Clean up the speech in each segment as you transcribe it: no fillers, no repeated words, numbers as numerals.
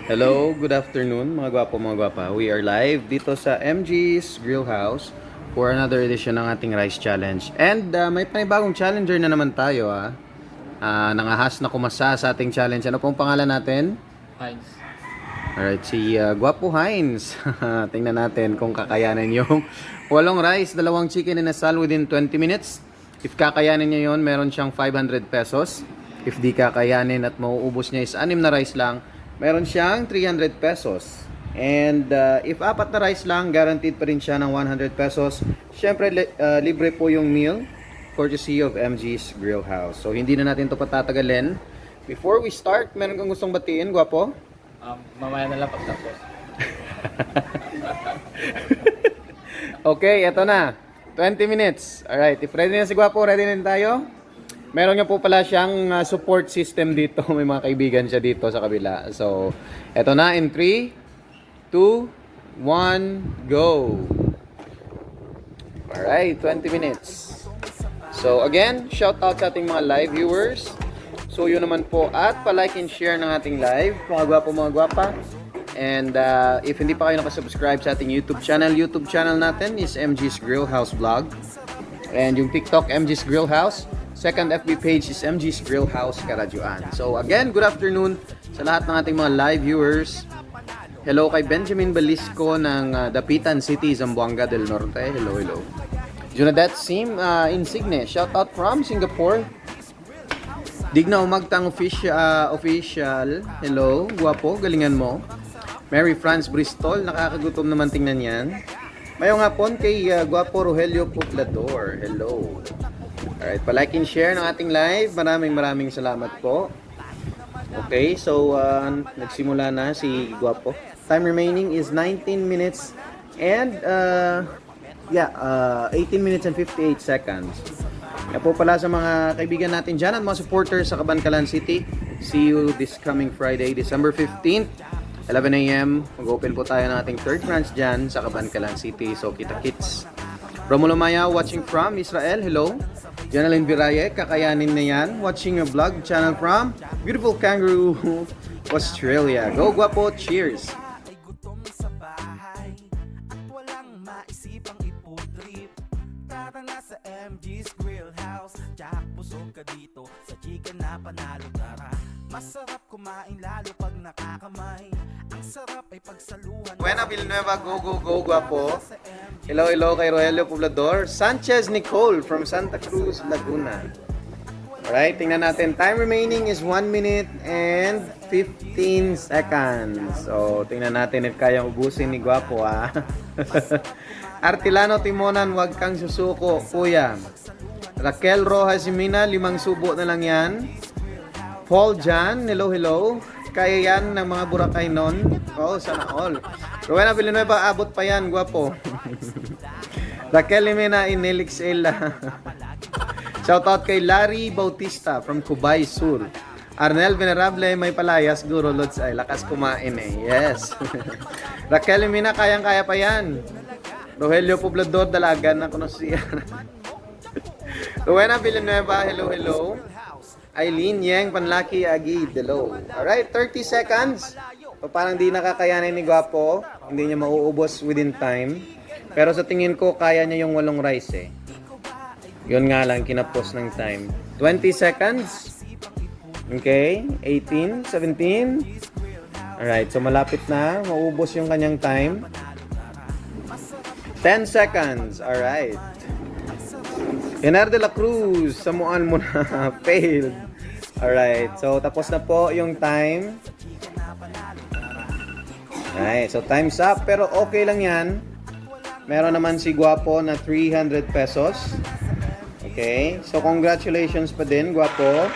Hello, good afternoon mga gwapo mga gwapa. We are live dito sa MG's Grill House for another edition ng ating Rice Challenge. And may panibagong challenger na naman tayo nangahas na kumasa sa ating challenge. Ano pong pangalan natin? Heinz. Alright, si Gwapo Heinz. Tingnan natin kung kakayanin yung 8 rice, 2 chicken and asal within 20 minutes. If kakayanin niya yon, meron siyang 500 pesos. If di kakayanin at mauubos niya is 6 na rice lang, meron siyang 300 pesos. And if 4 na rice lang, guaranteed pa rin siya ng 100 pesos. Siyempre, libre po yung meal, courtesy of MG's Grill House. So, hindi na natin ito patatagalin. Before we start, meron kang gustong batiin, Gwapo? Mamaya na lang pagtapos. Okay, eto na. 20 minutes. Alright, if ready na si Gwapo, ready na tayo? Meron nga po pala siyang support system dito. May mga kaibigan siya dito sa kabila. So, eto na in 3, 2, 1, go! Alright, 20 minutes. So, again, shout out sa ating mga live viewers. So, yun naman po. At pa-like and share ng ating live. Mga gwapo, mga gwapa. And if hindi pa kayo nakasubscribe sa ating YouTube channel natin is MG's Grill House Vlog. And yung TikTok, MG's Grill House. Second FB page is MG's Grill House Karadjuan. So again, good afternoon sa lahat ng ating mga live viewers. Hello kay Benjamin Balisco ng Dapitan City, Zamboanga del Norte. Hello, hello. Junadet Sim Insigne, shout out from Singapore. Digna Umagtang official. Hello, guwapo, galingan mo. Mary France Bristol, nakakagutom naman tingnan yan. Mayong hapon kay Guapo Rogelio Poblador. Hello. Alright, pa-like and share ng ating live. Maraming salamat po. Okay, so nagsimula na si Guapo. Time remaining is 19 minutes and 18 minutes and 58 seconds. Kaya po pala sa mga kaibigan natin dyan at mga supporters sa Cabancalan City. See you this coming Friday, December 15th. 11 a.m. Mag-open po tayo ng ating third branch dyan sa Cabancalan City. So, kita-kits. Romulo Maya watching from Israel. Hello. Janalyn Viraye, kakayanin na yan. Watching a vlog channel from beautiful Kangaroo, Australia. Go, Guapo. Cheers. Ay gutom sa bahay at walang maisipang iputrip. Tara na sa MG's Grill House. Jack, busog ka dito sa chicken na panalo. Tara, masarap kumain lalo pag nakakamay. Ang sarap ay pagsaluhan. Buena Villanueva, go, go, go, Guapo. Hello, hello kay Rogelio Poblador. Sanchez Nicole from Santa Cruz, Laguna. Alright, tingnan natin. Time remaining is 1 minute and 15 seconds. So, tingnan natin if kayang ubusin ni Guapo, Artilano Timonan, wag kang susuko, kuya. Raquel Rojas Jimena, 5 subo na lang yan. Paul Jan, hello, hello. Kaya yan ng mga Boracay nun. Oh, sana all. Rowena Villanueva, abot pa yan, Guapo. Raquel Jimena, Inelix Ella. Shoutout kay Larry Bautista from Cubay Sur. Arnel Venerable, may palaya, siguro Lods ay lakas kumain eh. Yes. Raquel Jimena, kayang-kaya pa yan. Rogelio Poblador, dalagan na kuno siya. Rowena Villanueva, hello, hello. Eileen Yang Panlaki Agi Delo. Alright, 30 seconds. So, parang di nakakayanin ni Guapo. Hindi niya mauubos within time. Pero sa tingin ko, kaya niya yung 8 rice eh. Yun nga lang, kinapos ng time. 20 seconds. Okay, 18, 17. Alright, so malapit na. Mauubos yung kanyang time. 10 seconds. Alright. Enar de la Cruz, samuan mo na. Failed. Alright, so tapos na po yung time. Alright, so time's up. Pero okay lang yan. Meron naman si Guapo na 300 pesos. Okay, so congratulations pa din, Guapo.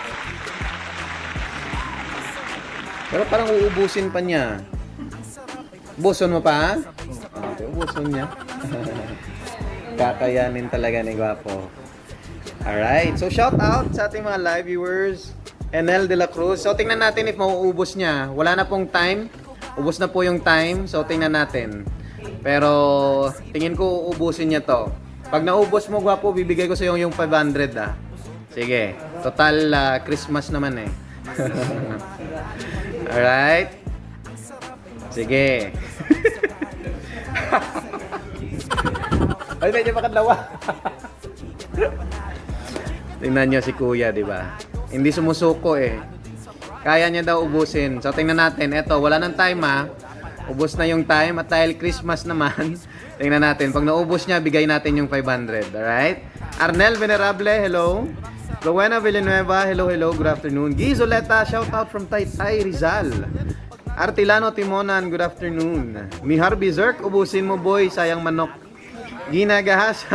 Pero parang uubusin pa niya. Ubuson mo pa? Okay, ubuson niya. Kakayanin talaga ni Guapo. Alright, so shout out sa ating mga live viewers. Enel de la Cruz. So tingnan natin if mauubos niya. Wala na pong time. Ubos na po yung time. So tingnan natin. Pero tingin ko uubusin niya to. Pag naubos mo, Guapo, bibigay ko sa iyo yung 500 Sige. Total Christmas naman eh. Alright. Sige. Ay, medyo makadlawa. Tingnan nyo si Kuya, di ba? Hindi sumusuko eh. Kaya niya daw ubusin. So, tingnan natin. Eto, wala ng time ha. Ubus na yung time. At dahil Christmas naman, tingnan natin. Pag naubos niya, bigay natin yung 500. Alright? Arnel Venerable, hello. Rowena Villanueva, hello, hello. Good afternoon. Gizoleta, shout out from Taytay, Rizal. Artilano Timonan, good afternoon. Mihar Bizerk, ubusin mo boy, sayang manok. Ginagahas.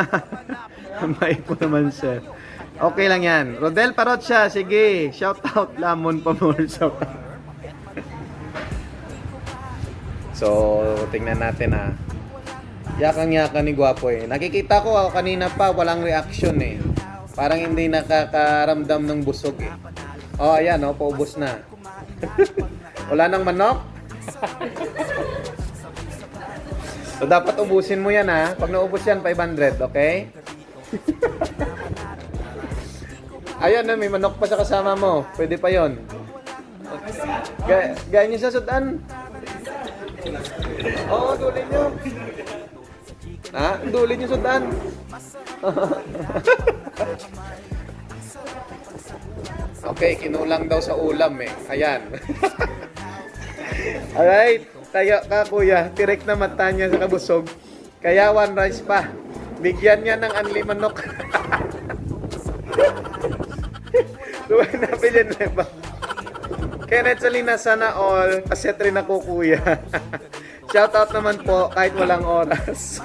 May po naman sir. Okay lang yan. Rodel Parotcha, sige. Shout out. Lamon pa more. Shout out. So, tingnan natin ha. Yakang-yakan ni Gwapo eh. Nakikita ko kanina pa, walang reaction eh. Parang hindi nakakaramdam ng busog eh. Oh, ayan oh, paubos na. Wala nang manok. So, dapat ubusin mo yan ha. Pag naubos yan, 500, okay? Ayan na, may manok pa sa kasama mo. Pwede pa yon. Gaya niyo sa sudan. Oo, dulin niyo. Ha? Dulin niyo sudan. Okay, kinulang daw sa ulam eh. Ayan. Alright. Tayo ka kuya. Tirek na mata niya sa kabusog. Kaya one rice pa. Bigyan niya ng anli manok. Luwag na pilin ba? Kenneth Salinas, sana all. Kaset rin ako kuya. Shoutout naman po kahit walang oras.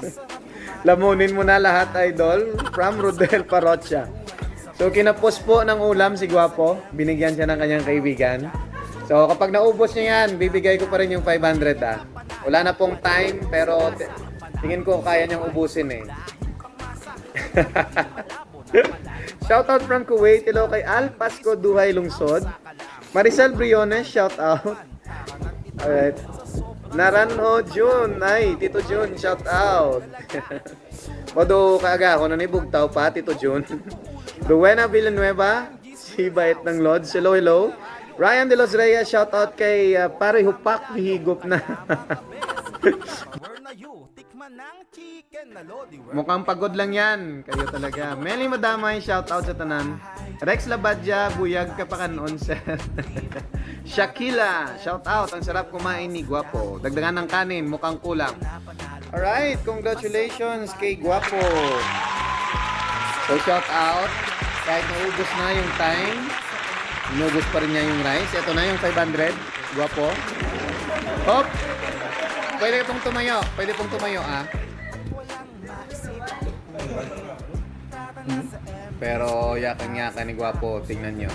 Lamunin mo na lahat idol. From Rodel Parotcha. So kinapos po ng ulam si Gwapo. Binigyan siya ng kanyang kaibigan. So kapag naubos niya yan, bibigay ko pa rin yung 500 ah. Wala na pong time pero tingin ko kaya niyang ubusin eh. Shoutout from Kuwait. Hello kay Al Pasco Duhay Lungsod. Marisol Briones, shoutout. Alright. Naranho June. Ay, Tito June, shoutout. Modo kaaga ako na nibugtaw pa, Tito June. Rowena Villanueva, si Bait ng Lodge. Hello, hello. Ryan De Los Reyes, shoutout kay Pare Hupak, hihigop na. Mukhang pagod lang yan. Kayo talaga. Meli Madamay, shoutout sa tanan. Rex Labadja, buyag ka pa kanon, sir. Shakila, shoutout. Ang sarap kumain ni Gwapo. Dagdagan ng kanin, mukhang kulang. Alright, congratulations kay Gwapo. So, shoutout. Kahit naubos na yung time, inubos pa rin niya yung rice. Ito na yung 500. Gwapo. Hop! Pwede pong tumayo. Pwede pong tumayo, ah. Pero yakang-yakan ni Gwapo. Tingnan nyo.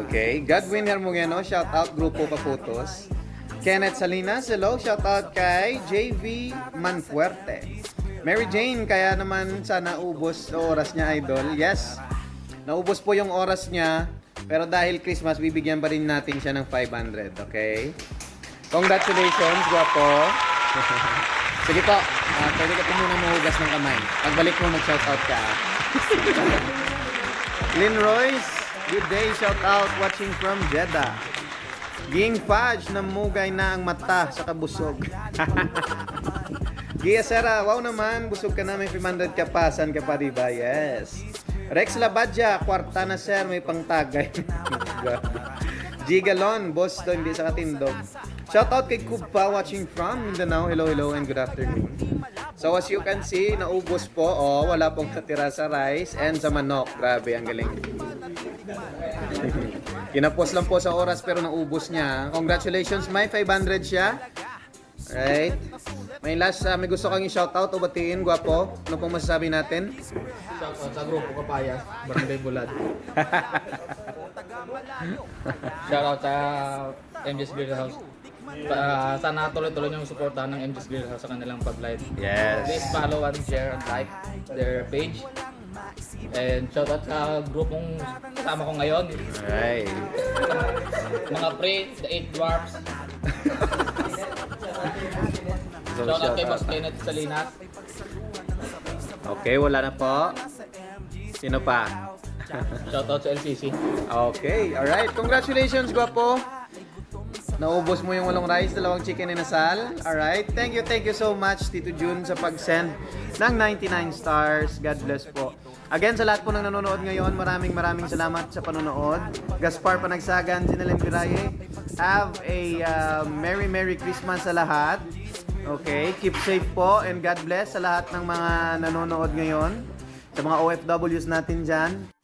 Okay. Godwin Hermogeno, shout out. Grupo Kaputos. Kenneth Salinas, hello. Shout out kay JV Manfuerte. Mary Jane, kaya naman sana ubos oras niya, idol. Yes. Naubos po yung oras niya. Pero dahil Christmas, bibigyan pa rin natin siya ng 500. Okay? Congratulations, Gwapo. Sige po, pwede ka po muna mahugas ng kamay. Pagbalik mo, mag-shoutout ka. Lynn Royce, good day, shoutout, watching from Jeddah. Ging Fudge, namugay na ang mata sa kabusog. Gia Sera, wow naman, busog ka na, may 500 ka pa, saan ka pa diba? Yes. Rex Labadja, kwarta na sir, may pangtagay. Gigalon, boss do, hindi sa katindog. Shoutout kay Kubpa watching from Mindanao. Hello, hello, and good afternoon. So as you can see, naubos po. Oh, wala pong natira sa rice and sa manok. Grabe, ang galing. Kinapos lang po sa oras pero naubos niya. Congratulations, may 500 siya. Right? May last, may gusto kang i-shoutout o batiin, Gwapo? Ano pong masasabi natin? Shoutout sa Grupo Kapayas, Barangay Bulad. Shoutout sa MJ's Grill House. Sana tuloy-tuloy yung suportahan ng MJ's Grill House sa kanilang pag-live. Yes. Please follow and share and like their page. And shoutout sa grupong kasama ko ngayon. Alright. Mga pre, the 8 dwarfs. So, Shoutout kay Boss Kenneth Salinas. Okay, wala na po. Sino pa? Shoutout sa LCC. Okay, alright. Congratulations, Gwapo. Naubos mo yung 8 rice, 2 chicken inasal. Alright. Thank you so much, Tito Jun, sa pag-send ng 99 stars. God bless po. Again, sa lahat po ng nanonood ngayon, maraming salamat sa panonood. Gaspar Panagsagan, Ginelem Biraye. Have a Merry Christmas sa lahat. Okay, keep safe po and God bless sa lahat ng mga nanonood ngayon. Sa mga OFWs natin dyan.